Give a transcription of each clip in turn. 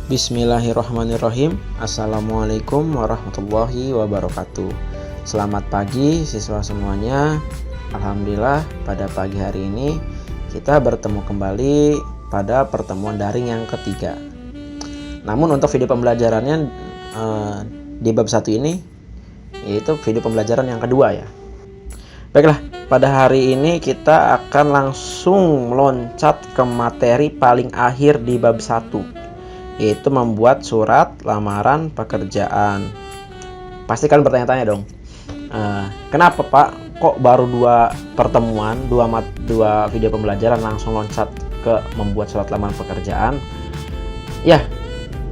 Bismillahirrahmanirrahim. Assalamualaikum warahmatullahi wabarakatuh. Selamat pagi siswa semuanya. Alhamdulillah pada pagi hari ini kita bertemu kembali pada pertemuan daring yang ketiga. Namun untuk video pembelajarannya di bab 1 ini yaitu video pembelajaran yang kedua ya. Baiklah, pada hari ini kita akan langsung meloncat ke materi paling akhir di bab 1, yaitu membuat surat lamaran pekerjaan. Pasti kalian bertanya-tanya dong, kenapa Pak kok baru 2 pertemuan, 2 video pembelajaran langsung loncat ke membuat surat lamaran pekerjaan? Ya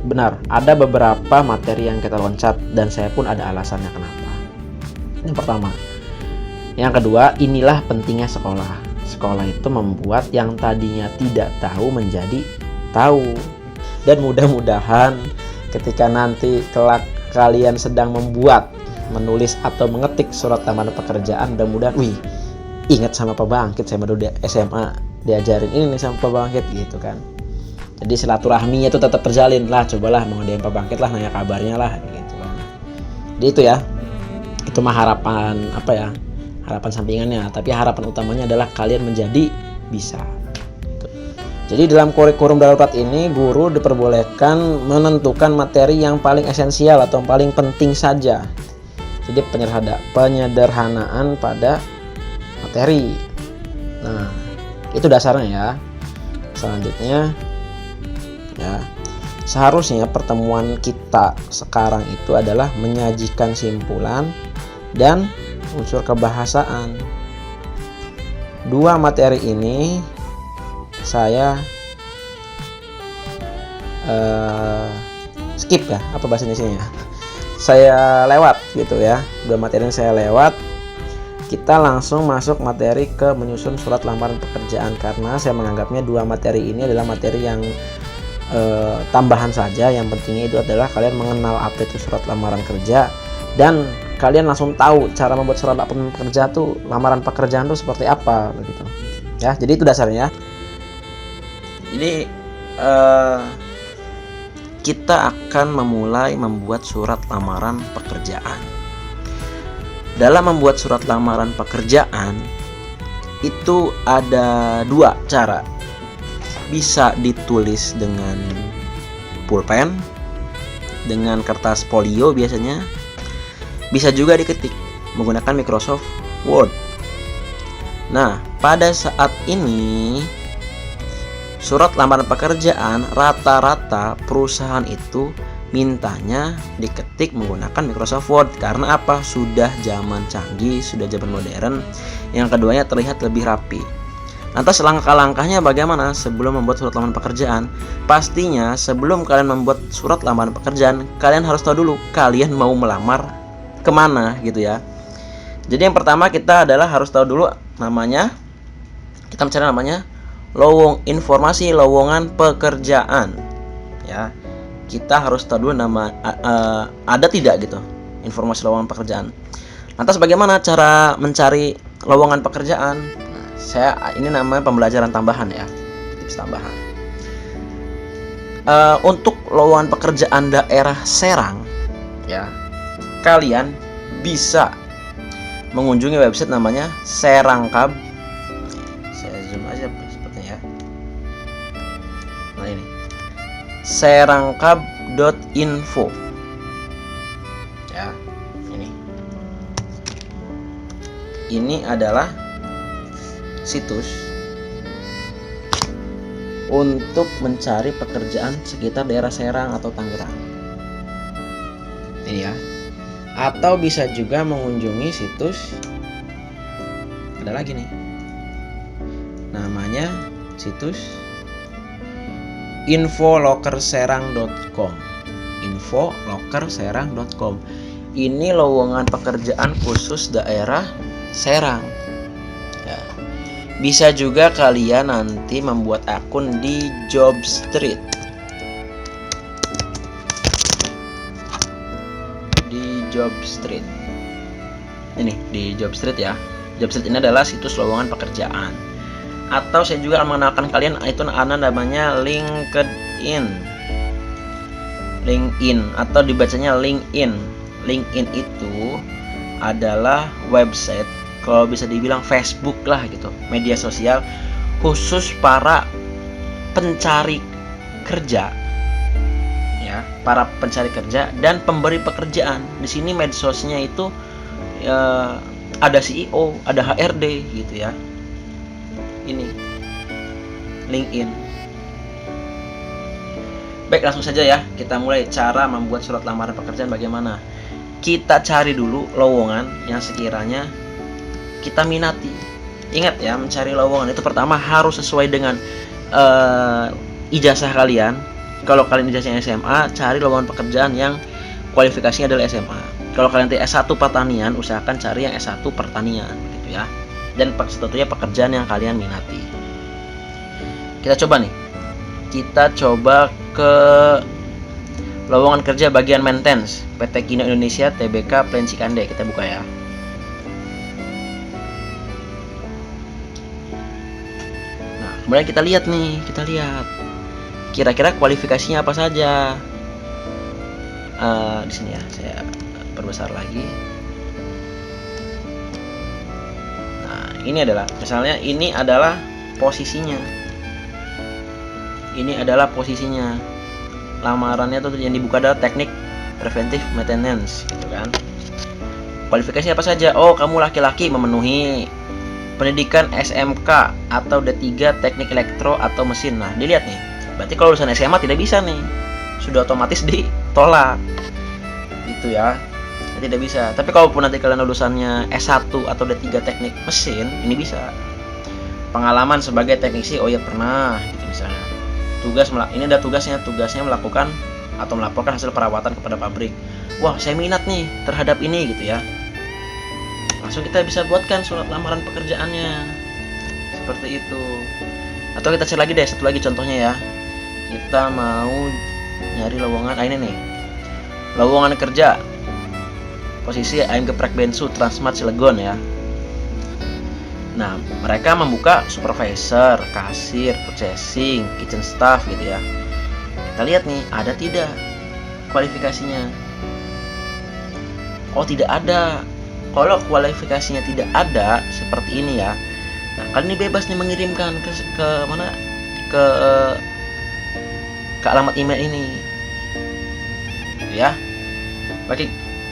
benar, ada beberapa materi yang kita loncat dan saya pun ada alasannya kenapa. Yang pertama. Yang kedua, inilah pentingnya sekolah. Sekolah itu membuat yang tadinya tidak tahu menjadi tahu. Dan mudah-mudahan ketika nanti kelak kalian sedang menulis atau mengetik surat lamaran pekerjaan, mudah-mudahan ingat sama Pak Bangkit, saya baru di SMA diajarin ini nih sama Pak Bangkit gitu kan. Jadi silaturahminya itu tetap terjalin lah, cobalah mengenai Pak Bangkit lah, nanya kabarnya lah gitu kan. Jadi itu ya, itu mah harapan harapan sampingannya, tapi harapan utamanya adalah kalian menjadi bisa. Jadi dalam kurikulum darurat ini guru diperbolehkan menentukan materi yang paling esensial atau paling penting saja. Jadi penyederhanaan pada materi. Nah, itu dasarnya ya. Selanjutnya ya, seharusnya pertemuan kita sekarang itu adalah menyajikan simpulan dan unsur kebahasaan. 2 materi ini saya skip ya, apa bahasa Indonesianya, saya lewat gitu ya. 2 materi yang saya lewat. Kita langsung masuk materi ke menyusun surat lamaran pekerjaan, karena saya menganggapnya 2 materi ini adalah materi yang tambahan saja. Yang pentingnya itu adalah kalian mengenal apa itu surat lamaran kerja dan kalian langsung tahu cara membuat surat lamaran pekerjaan tuh seperti apa begitu ya. Jadi itu dasarnya. Jadi kita akan memulai membuat surat lamaran pekerjaan. Dalam membuat surat lamaran pekerjaan itu ada 2 cara. Bisa ditulis dengan pulpen, dengan kertas folio biasanya. Bisa juga diketik menggunakan Microsoft Word. Nah, pada saat ini surat lamaran pekerjaan rata-rata perusahaan itu mintanya diketik menggunakan Microsoft Word. Karena apa? Sudah zaman canggih, sudah zaman modern. Yang keduanya terlihat lebih rapi. Lantas langkah-langkahnya bagaimana sebelum membuat surat lamaran pekerjaan? Pastinya sebelum kalian membuat surat lamaran pekerjaan, kalian harus tahu dulu kalian mau melamar kemana gitu ya. Jadi yang pertama kita adalah harus tahu dulu namanya. Kita mencari namanya informasi lowongan pekerjaan ya. Kita harus tahu dulu nama ada tidak gitu informasi lowongan pekerjaan. Lantas bagaimana cara mencari lowongan pekerjaan? Nah, ini namanya pembelajaran tambahan ya, tips tambahan. Untuk lowongan pekerjaan daerah Serang ya, kalian bisa mengunjungi website namanya Serangkab. Saya zoom aja sepertinya ya. Nah ini serangkab.info ya. Ini adalah situs untuk mencari pekerjaan sekitar daerah Serang atau Tangerang. Ini ya. Atau bisa juga mengunjungi situs, ada lagi nih, namanya situs infolokerserang.com. infolokerserang.com. Ini lowongan pekerjaan khusus daerah Serang ya. Bisa juga kalian nanti membuat akun di Jobstreet. Jobstreet. Ini di Jobstreet ya. Jobstreet ini adalah situs lowongan pekerjaan. Atau saya juga mengenalkan kalian itu namanya LinkedIn. LinkedIn atau dibacanya LinkedIn. LinkedIn itu adalah website, kalau bisa dibilang Facebook lah gitu, media sosial khusus para pencari kerja ya, para pencari kerja dan pemberi pekerjaan. Di sini medsosnya itu ada CEO, ada HRD gitu ya. Ini LinkedIn. Baik, langsung saja ya, kita mulai cara membuat surat lamaran pekerjaan bagaimana. Kita cari dulu lowongan yang sekiranya kita minati. Ingat ya, mencari lowongan itu pertama harus sesuai dengan ijazah kalian. Kalau kalian ijazahnya SMA, cari lowongan pekerjaan yang kualifikasinya adalah SMA. Kalau kalian S1 pertanian, usahakan cari yang S1 pertanian gitu ya. Dan tentunya pekerjaan yang kalian minati. Kita coba nih. Kita coba ke lowongan kerja bagian maintenance PT Kino Indonesia Tbk Plen Cikande. Kita buka ya. Nah, kemudian kita lihat nih, kira-kira kualifikasinya apa saja. Di sini ya, saya perbesar lagi. Nah, ini adalah, misalnya ini adalah posisinya. Lamarannya tuh yang dibuka adalah teknik preventive maintenance gitu kan. Kualifikasinya apa saja? Oh, kamu laki-laki memenuhi pendidikan SMK atau D3 teknik elektro atau mesin. Nah, dilihat nih. Berarti kalau lulusan SMA tidak bisa nih. Sudah otomatis ditolak. Gitu ya. Tidak bisa. Tapi kalaupun nanti kalian lulusannya S1 atau D3 teknik mesin, ini bisa. Pengalaman sebagai teknisi, oh ya pernah gitu misalnya. Ini ada tugasnya melakukan atau melaporkan hasil perawatan kepada pabrik. Wah, saya minat nih terhadap ini gitu ya. Langsung kita bisa buatkan surat lamaran pekerjaannya. Seperti itu. Atau kita cari lagi deh, satu lagi contohnya ya. Kita mau nyari lowongan, ini nih. Lowongan kerja. Posisi AM Geprek Bensu Transmart Cilegon ya. Nah, mereka membuka supervisor, kasir, purchasing, kitchen staff gitu ya. Kita lihat nih, ada tidak kualifikasinya? Oh, tidak ada. Kalau kualifikasinya tidak ada, seperti ini ya. Nah, kalian ini bebas nih mengirimkan ke mana? Ke alamat email ini. Gitu ya. Oke,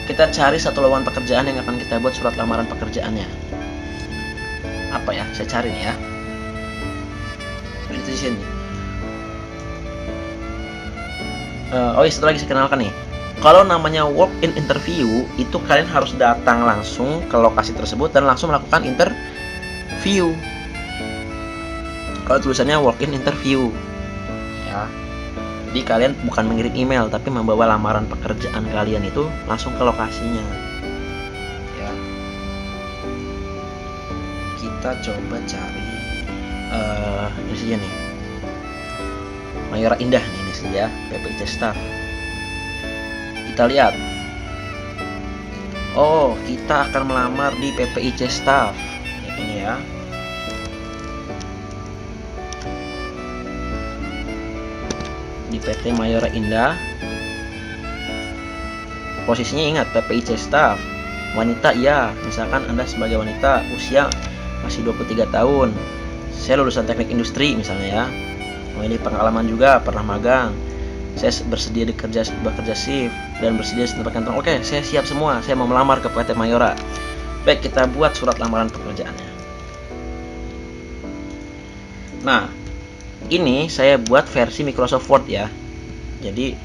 kita cari satu lowongan pekerjaan yang akan kita buat surat lamaran pekerjaannya. Apa ya? Saya cari nih ya. Di sini. Oh iya, satu lagi saya kenalkan nih. Kalau namanya walk-in interview, itu kalian harus datang langsung ke lokasi tersebut dan langsung melakukan interview. Kalau tulisannya walk-in interview, ya. Jadi kalian bukan mengirim email, tapi membawa lamaran pekerjaan kalian itu langsung ke lokasinya. Ya. Kita coba cari ini saja nih. Mayora Indah nih, ini saja PPIC staff. Kita lihat. Oh, kita akan melamar di PPIC staff. Ini ya. Di PT Mayora Indah. Posisinya ingat, PPIC staff. Wanita ya, misalkan Anda sebagai wanita usia masih 23 tahun. Saya lulusan teknik industri misalnya ya. Memiliki pengalaman juga, pernah magang. Saya bersedia bekerja shift dan bersedia setempat kantor. Oke, saya siap semua. Saya mau melamar ke PT Mayora. Baik, kita buat surat lamaran pekerjaannya. Nah, ini saya buat versi Microsoft Word ya. Jadi,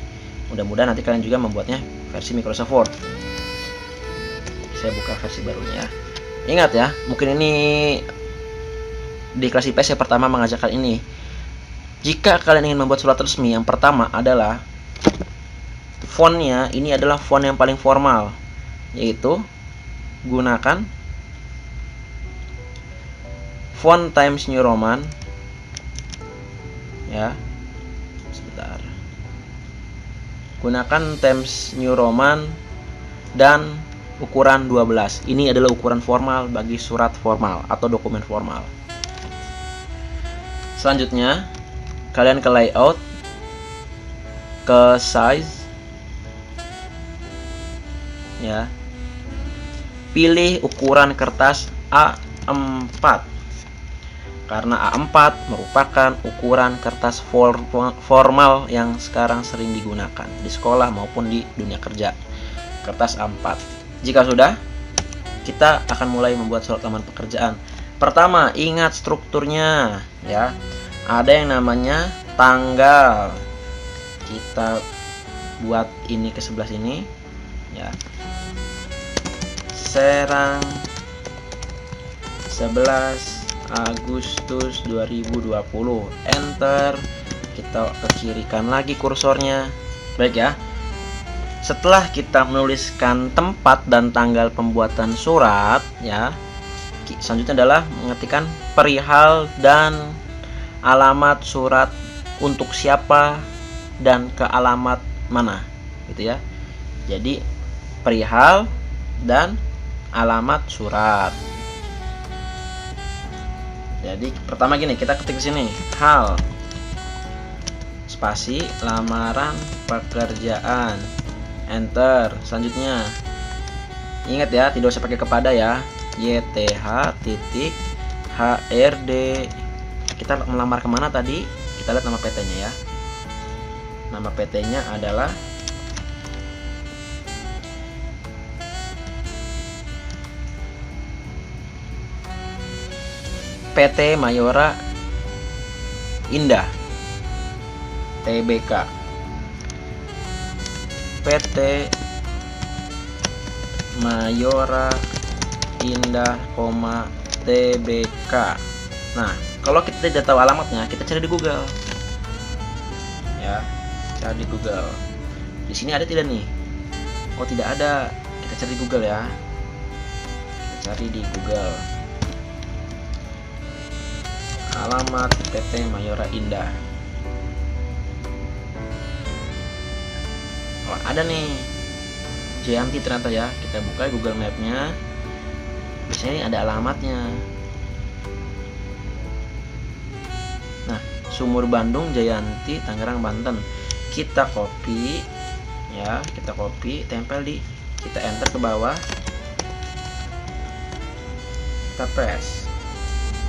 mudah-mudahan nanti kalian juga membuatnya versi Microsoft Word. Saya buka versi barunya ya. Ingat ya, mungkin ini di kelas IPS saya pertama mengajarkan ini. Jika kalian ingin membuat surat resmi, yang pertama adalah fontnya, ini adalah font yang paling formal, yaitu gunakan font Times New Roman ya. Sebentar. Gunakan Times New Roman dan ukuran 12. Ini adalah ukuran formal bagi surat formal atau dokumen formal. Selanjutnya, kalian ke layout, ke size, ya. Pilih ukuran kertas A4 karena A4 merupakan ukuran kertas formal yang sekarang sering digunakan di sekolah maupun di dunia kerja. Kertas A4. Jika sudah, kita akan mulai membuat surat lamaran pekerjaan. Pertama, ingat strukturnya ya. Ada yang namanya tanggal. Kita buat ini ke sebelah sini ya. Serang 11 Agustus 2020. Enter. Kita ke kirikan lagi kursornya. Baik ya. Setelah kita menuliskan tempat dan tanggal pembuatan surat ya, selanjutnya adalah mengetikkan perihal dan alamat surat untuk siapa dan ke alamat mana gitu ya. Jadi perihal dan alamat surat. Jadi pertama gini, kita ketik sini hal spasi lamaran pekerjaan, enter. Selanjutnya ingat ya, tidak usah pakai kepada ya. YTH.HRD. Kita melamar kemana tadi? Kita lihat nama PT-nya ya. Nama PT-nya adalah PT Mayora Indah Tbk. PT Mayora Indah, Tbk. Nah, kalau kita tidak tahu alamatnya, kita cari di Google. Ya, cari di Google. Di sini ada tidak nih? Oh, tidak ada. Kita cari di Google ya. Kita cari di Google. Alamat PT Mayora Indah. Oh, ada nih. Jayanti ternyata ya. Kita buka Google Map-nya. Biasanya ini ada alamatnya. Nah, Sumur Bandung, Jayanti, Tangerang, Banten. Kita copy ya, kita copy, tempel di, kita enter ke bawah. Kita paste.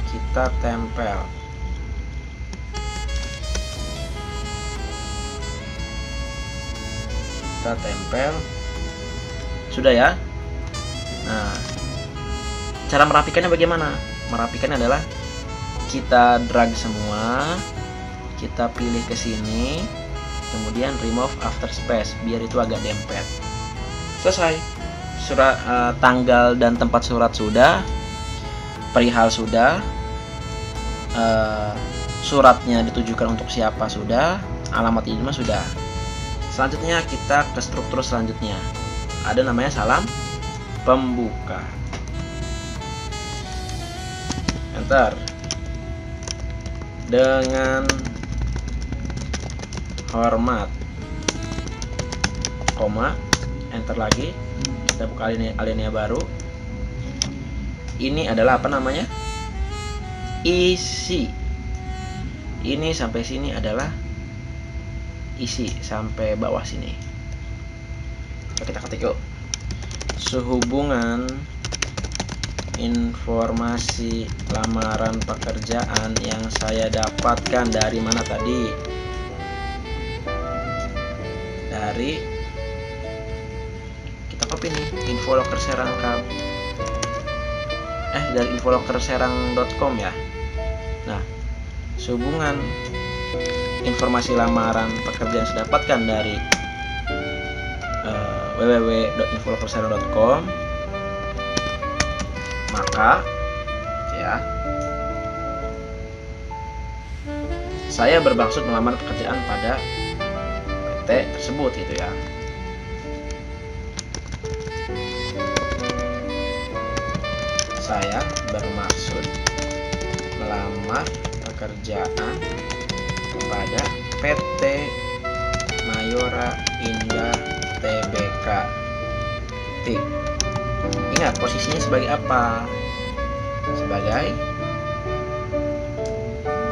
Kita tempel. Kita tempel. Sudah ya. Nah, cara merapikannya bagaimana? Merapikannya adalah kita drag semua, kita pilih ke sini, kemudian remove after space biar itu agak dempet. Selesai. Surat tanggal dan tempat surat sudah, perihal sudah, suratnya ditujukan untuk siapa sudah, alamat email sudah. Selanjutnya kita ke struktur selanjutnya. Ada namanya salam pembuka. Enter. Dengan hormat, koma, enter lagi. Kita buka alinea baru. Ini adalah apa namanya? Isi. Ini sampai sini adalah isi sampai bawah sini. Kita ketik yuk. Sehubungan informasi lamaran pekerjaan yang saya dapatkan dari mana tadi? Dari, kita copy nih, infoloker serang dari infolokerserang.com ya. Nah, sehubungan informasi lamaran pekerjaan yang saya dapatkan dari www.infolokerserang.com, maka ya saya bermaksud melamar pekerjaan pada PT tersebut gitu ya. Saya bermaksud melamar pekerjaan kepada PT Mayora Indah Tbk. Titik. Ingat posisinya sebagai apa? Sebagai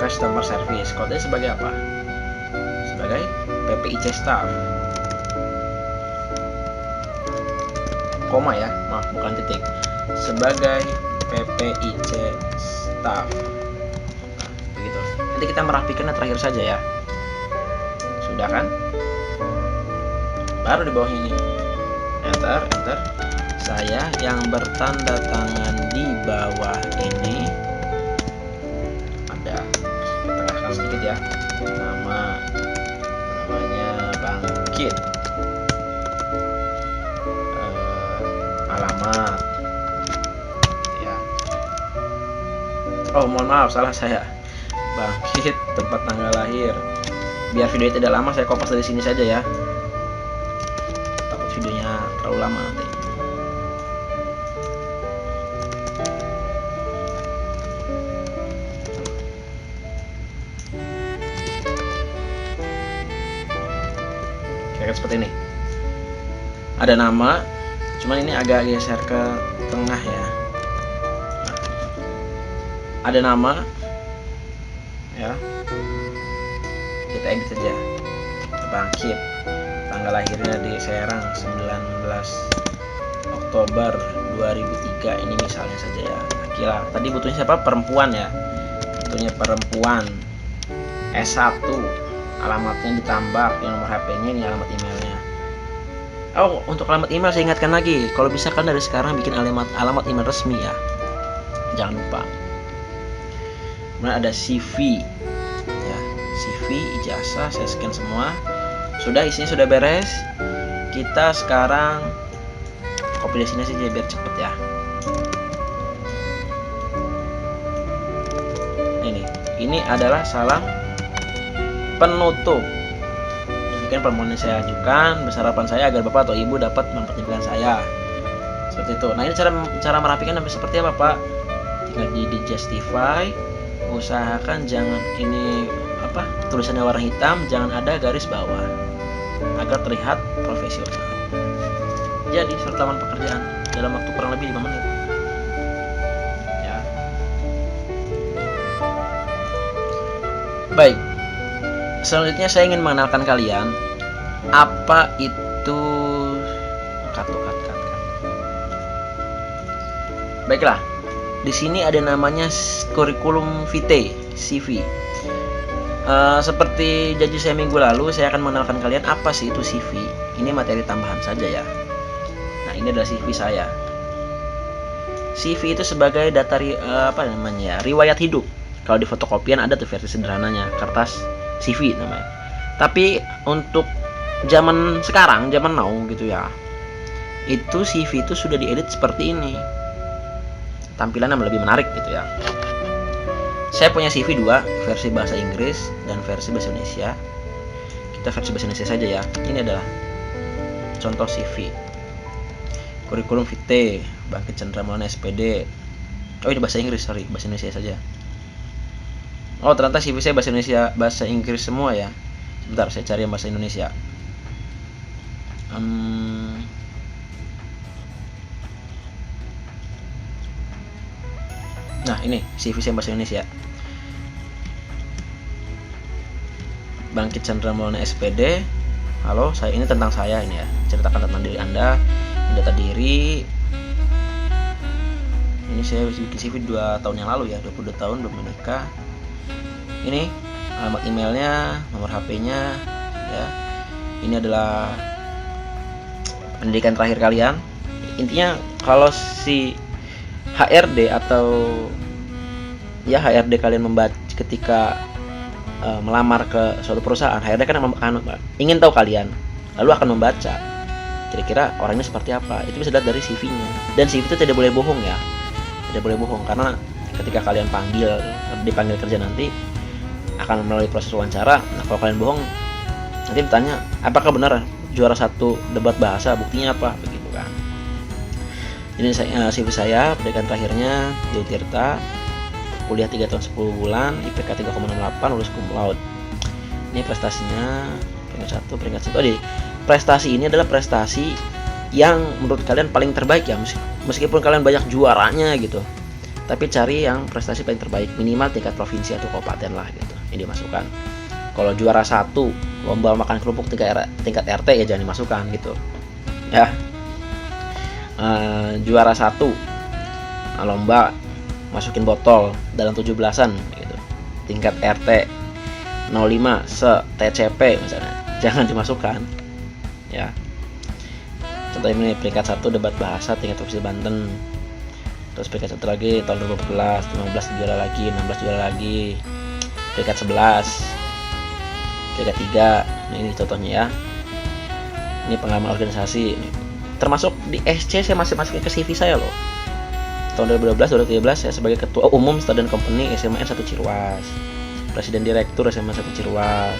customer service. Kodenya sebagai apa? Sebagai PPIC staff. koma ya, maaf bukan titik, sebagai PPIC staff. Nah, begitu. Nanti kita merapikan terakhir saja ya. Sudah kan? Baru di bawah ini enter. Saya yang bertanda tangan di bawah ini ada, tengahkan sedikit ya, namanya Bangkit, alamat ya. Oh mohon maaf, salah saya, Bangkit, tempat tanggal lahir. Biar videonya tidak lama, saya kopas dari sini saja ya, takut videonya terlalu lama nanti. Kayak seperti ini, ada nama, cuman ini agak geser ke tengah ya. Nah, ada nama ya, kita edit saja, Bangkit, tanggal lahirnya di Serang 19 Oktober 2003, ini misalnya saja ya. Kira tadi butuhnya siapa? Perempuan ya, butuhnya perempuan, S1, alamatnya ditambah, yang nomor HP-nya, ini alamat emailnya. Oh, untuk alamat email saya ingatkan lagi, kalau bisa kan dari sekarang bikin alamat email resmi ya, jangan lupa. Kemudian ada CV ya, CV, ijazah, saya scan semua. Sudah, isinya sudah beres. Kita sekarang copy dari sini saja biar cepet ya. Ini adalah salam penutup. Demikian permohonan saya ajukan, bersarapan saya agar Bapak atau Ibu dapat mempertimbangkan saya. Seperti itu. Nah, ini cara merapikan sampai seperti apa, Pak? Tinggal di justify, usahakan jangan ini tulisannya warna hitam, jangan ada garis bawah agar terlihat profesional. Jadi surat lamaran pekerjaan dalam waktu kurang lebih 5 menit. Ya. Baik. Selanjutnya saya ingin mengenalkan kalian apa itu cut. Baiklah, di sini ada namanya kurikulum vitae, CV. Seperti janji saya minggu lalu, saya akan mengenalkan kalian apa sih itu CV. Ini materi tambahan saja ya. Nah, ini adalah CV saya. CV itu sebagai data riwayat hidup. Kalau di fotokopian ada tuh versi sederhananya, kertas CV namanya. Tapi untuk zaman sekarang, zaman now gitu ya, itu CV itu sudah diedit seperti ini, tampilannya lebih menarik gitu ya. Saya punya CV 2, versi bahasa Inggris dan versi bahasa Indonesia. Kita versi bahasa Indonesia saja ya. Ini adalah contoh CV. Kurikulum vitae, Bangkit Chandra Maulana SPD. Oh, ini bahasa Inggris, sorry, bahasa Indonesia saja. Oh, ternyata CV saya bahasa Indonesia, bahasa Inggris semua ya. Sebentar, saya cari yang bahasa Indonesia. Nah, ini CV saya bahasa Indonesia. Bangkit Chandra Maulana SPD. Halo, ini tentang saya ini ya. Ceritakan tentang diri Anda, data diri. Ini saya bikin CV 2 tahun yang lalu ya, 22 tahun, belum menikah. Ini alamat emailnya, nomor HP-nya ya. Ini adalah pendidikan terakhir kalian. Intinya kalau si HRD atau ya HRD kalian membaca ketika melamar ke suatu perusahaan, HRD kan ingin tahu kalian, lalu akan membaca kira-kira orangnya seperti apa. Itu bisa dilihat dari CV-nya. Dan CV itu tidak boleh bohong ya, tidak boleh bohong, karena ketika kalian dipanggil kerja nanti akan melalui proses wawancara. Nah, kalau kalian bohong, nanti ditanya apakah benar juara 1 debat bahasa, buktinya apa, begitu kan. Ini CV saya, pendidikan terakhirnya di Tirta, kuliah 3 tahun 10 bulan, IPK 3,68, lulus cum laude. Ini prestasinya peringkat 1. Oh, prestasi ini adalah prestasi yang menurut kalian paling terbaik ya, meskipun kalian banyak juaranya gitu, tapi cari yang prestasi paling terbaik, minimal tingkat provinsi atau kabupaten lah gitu, ini dimasukkan. Kalau juara 1 lomba makan kerupuk tingkat RT ya jangan dimasukkan gitu ya. juara 1 lomba masukin botol dalam 17-an gitu, tingkat RT 05 se-TCP misalnya, jangan dimasukkan ya. Contoh ini peringkat 1 debat bahasa tingkat provinsi Banten. Terus peringkat 1 lagi tahun 2014, 15 juara lagi, 16 juara lagi. Peringkat 11, peringkat 3. Nah, ini contohnya ya. Ini pengalaman organisasi. Termasuk di SC saya masih masukin ke CV saya loh. Tahun 2012-2013 saya sebagai ketua umum Student Company SMA 1 Ciruas, presiden direktur SMA 1 Ciruas.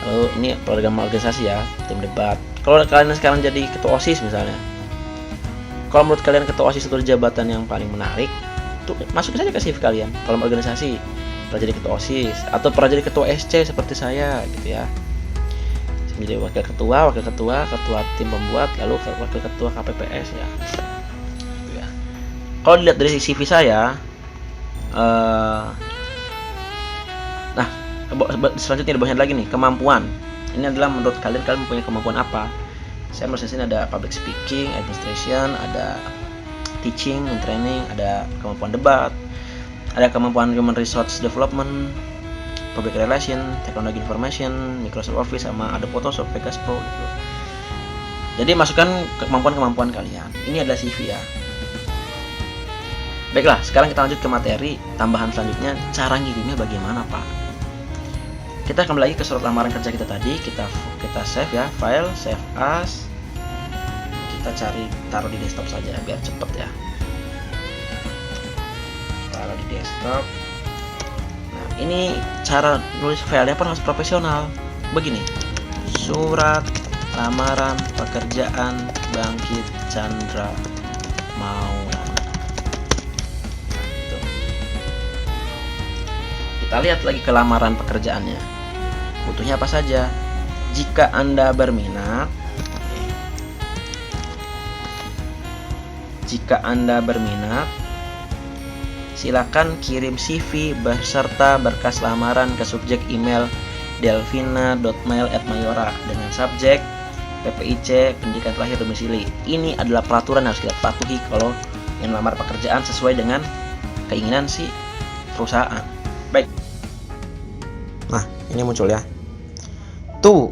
Lalu ini program organisasi ya, tim debat. Kalau kalian sekarang jadi ketua OSIS misalnya, kalau menurut kalian ketua OSIS itu jabatan yang paling menarik, tuh masukin saja ke CV kalian. Kalau organisasi pernah jadi ketua OSIS atau pernah jadi ketua SC seperti saya gitu ya. Jadi wakil ketua tim pembuat, lalu wakil ketua KPPS ya. Kalau dilihat dari CV saya, nah selanjutnya di bawahnya lagi nih, kemampuan. Ini adalah menurut kalian mempunyai kemampuan apa? Saya menurut sini ada public speaking, administration, ada teaching and training, ada kemampuan debat, ada kemampuan human resource development, public relation, technology information, Microsoft Office, sama ada Photoshop, Vegas Pro gitu. Jadi masukkan kemampuan kalian. Ini adalah CV ya. Baiklah, sekarang kita lanjut ke materi tambahan selanjutnya, cara ngirimnya bagaimana Pak. Kita kembali lagi ke surat lamaran kerja kita tadi, kita save ya, file, save as. Kita cari, taruh di desktop saja biar cepet ya. Taruh di desktop. Nah, ini cara nulis filenya pun harus profesional. Begini, surat lamaran pekerjaan Bangkit Chandra Maulana. Kita lihat lagi ke lamaran pekerjaannya. Butuhnya apa saja? Jika Anda berminat, silakan kirim CV beserta berkas lamaran ke subjek email delvina.mail@mayora dengan subjek PPIC, pendidikan terakhir, domisili. Ini adalah peraturan yang harus kita patuhi kalau yang melamar pekerjaan sesuai dengan keinginan si perusahaan. Baik. Nah, ini muncul ya. Tuh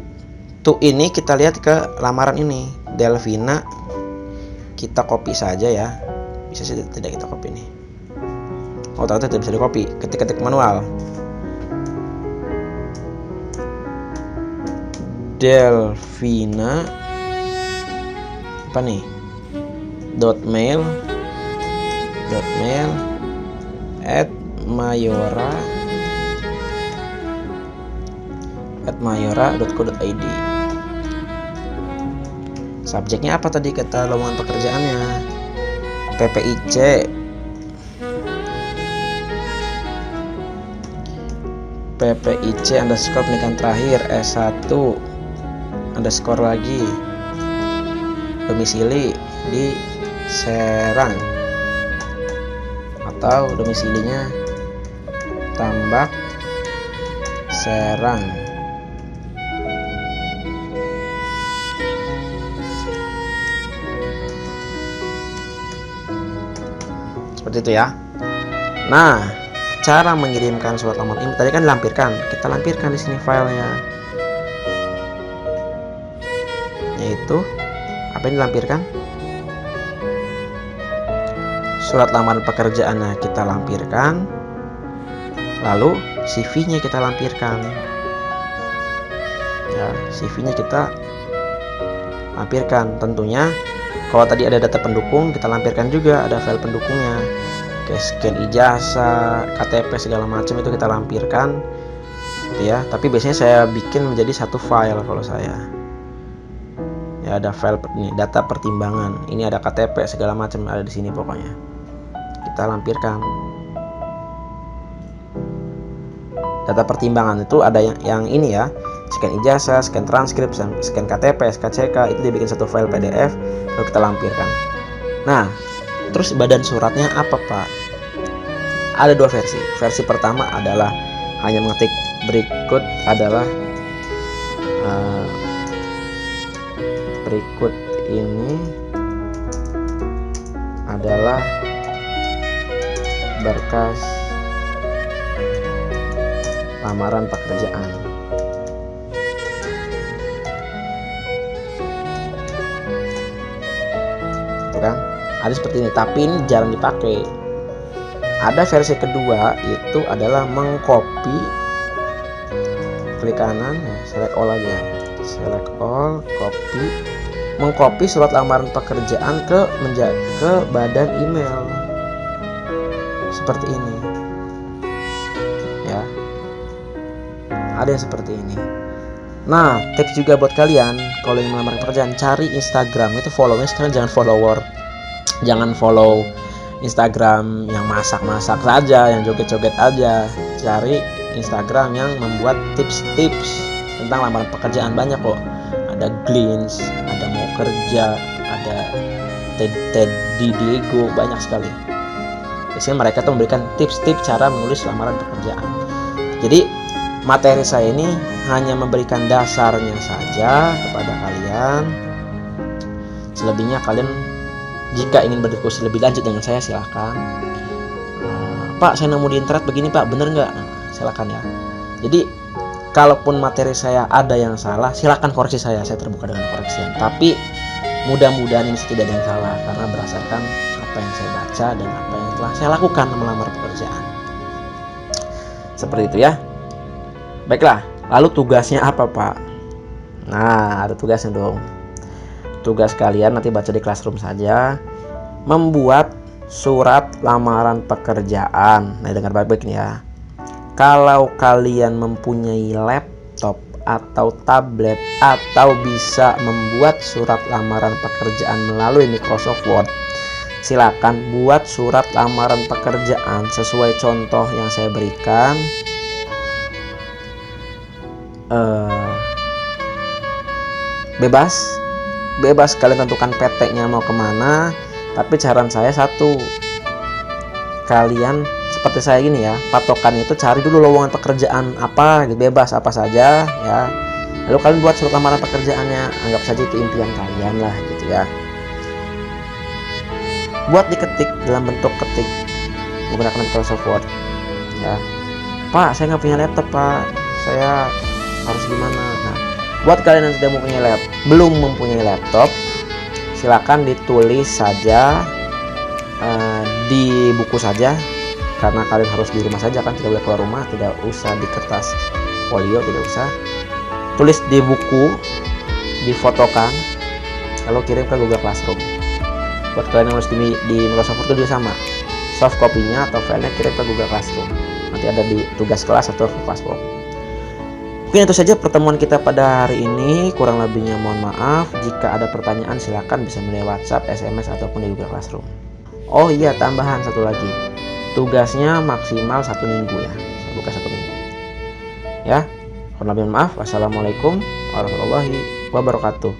ini kita lihat ke lamaran ini, Delvina. Kita copy saja ya. Bisa sih tidak kita copy nih. Oh, ternyata tidak bisa di copy. Ketik manual. Delvina apa nih? .mail @mayora.co.id. Subjeknya apa tadi kata lowongan pekerjaannya? PPIC, underscore pendidikan terakhir S1 underscore lagi, domisili di Serang atau domisilinya Tambak Serang. Seperti itu ya. Nah, cara mengirimkan surat lamaran ini tadi kan kita lampirkan di sini filenya, yaitu apa yang dilampirkan? Surat lamaran pekerjaannya kita lampirkan, lalu CV-nya kita lampirkan ya, CV-nya kita lampirkan. Tentunya kalau tadi ada data pendukung, kita lampirkan juga ada file pendukungnya, kayak scan ijazah, KTP segala macam itu kita lampirkan gitu ya. Tapi biasanya saya bikin menjadi satu file kalau saya ya. Ada file ini, data pertimbangan, ini ada KTP segala macam ada di sini, pokoknya kita lampirkan. Data pertimbangan itu ada yang ini ya, scan ijazah, scan transkrip, scan KTP, SKCK, itu dibikin satu file PDF lalu kita lampirkan. Nah, terus badan suratnya apa Pak? Ada dua versi. Versi pertama adalah hanya mengetik berikut adalah berikut ini adalah berkas lamaran pekerjaan. Tuh kan, ada seperti ini, tapi ini jarang dipakai. Ada versi kedua, itu adalah mengcopy, klik kanan, select all aja, select all, copy, mengcopy surat lamaran pekerjaan ke badan email seperti ini ya. Ada yang seperti ini. Nah, tips juga buat kalian kalau ingin melamar pekerjaan, cari Instagram, itu follownya sekarang jangan follower, jangan follow Instagram yang masak-masak saja, yang joget-joget aja. Cari Instagram yang membuat tips-tips tentang lamaran pekerjaan, banyak kok. Ada Glints, ada Mau Kerja, ada Teddy Diego, banyak sekali. Biasanya mereka tuh memberikan tips-tips cara menulis lamaran pekerjaan. Jadi materi saya ini hanya memberikan dasarnya saja kepada kalian. Selebihnya kalian jika ingin berdiskusi lebih lanjut dengan saya, silahkan. Pak, saya nemu di internet begini Pak, bener nggak? Silahkan ya. Jadi kalaupun materi saya ada yang salah, silahkan koreksi saya terbuka dengan koreksian. Tapi mudah-mudahan ini tidak ada yang salah, karena berdasarkan apa yang saya baca dan apa yang telah saya lakukan melamar pekerjaan. Seperti itu ya. Baiklah, lalu tugasnya apa Pak? Nah, ada tugasnya dong. Tugas kalian nanti baca di Classroom saja, membuat surat lamaran pekerjaan. Nah, dengar baik-baik nih ya. Kalau kalian mempunyai laptop atau tablet atau bisa membuat surat lamaran pekerjaan melalui Microsoft Word, silakan buat surat lamaran pekerjaan sesuai contoh yang saya berikan. Bebas kalian tentukan PT-nya mau kemana, tapi saran saya satu, kalian seperti saya gini ya, patokan itu cari dulu lowongan pekerjaan apa, bebas apa saja ya, lalu kalian buat surat lamaran pekerjaannya, anggap saja itu impian kalian lah gitu ya. Buat diketik dalam bentuk ketik menggunakan Microsoft Word ya. Pak, saya nggak punya laptop Pak, saya harus gimana? Nah, buat kalian yang belum mempunyai laptop, silakan ditulis saja di buku saja, karena kalian harus di rumah saja kan, tidak boleh keluar rumah, tidak usah di kertas folio, tidak usah. Tulis di buku, difotokan, lalu kirim ke Google Classroom. Buat kalian yang nulis di Microsoft Word itu sama, soft copy-nya atau filenya kirim ke Google Classroom. Nanti ada di tugas kelas atau Classroom. Mungkin itu saja pertemuan kita pada hari ini. Kurang lebihnya mohon maaf. Jika ada pertanyaan silakan bisa melalui WhatsApp, SMS ataupun di Google Classroom. Oh iya, tambahan satu lagi. Tugasnya maksimal 1 minggu ya. Saya buka 1 minggu. Ya. Kurang lebih maaf. Wassalamualaikum warahmatullahi wabarakatuh.